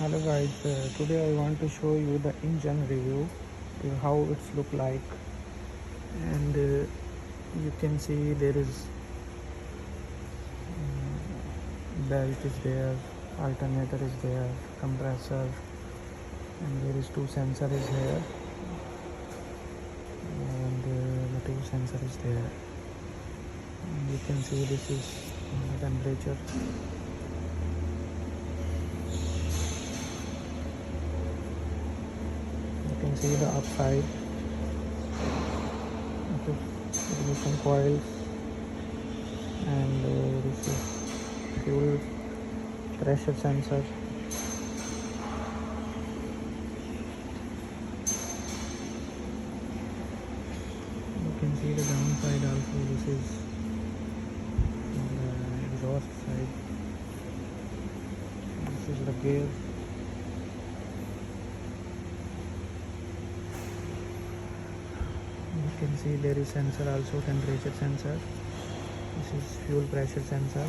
Hello guys, today I want to show you the engine review, how it's look like, and you can see there is belt is there, alternator is there, compressor, and there is two sensor is here, and the two sensor is there. And you can see this is the temperature. You can see the upside. Okay, there is some coils, and this is fuel pressure sensor. You can see the downside also. This is the exhaust side. This is the gear. You can see there is sensor also, temperature sensor. This is fuel pressure sensor.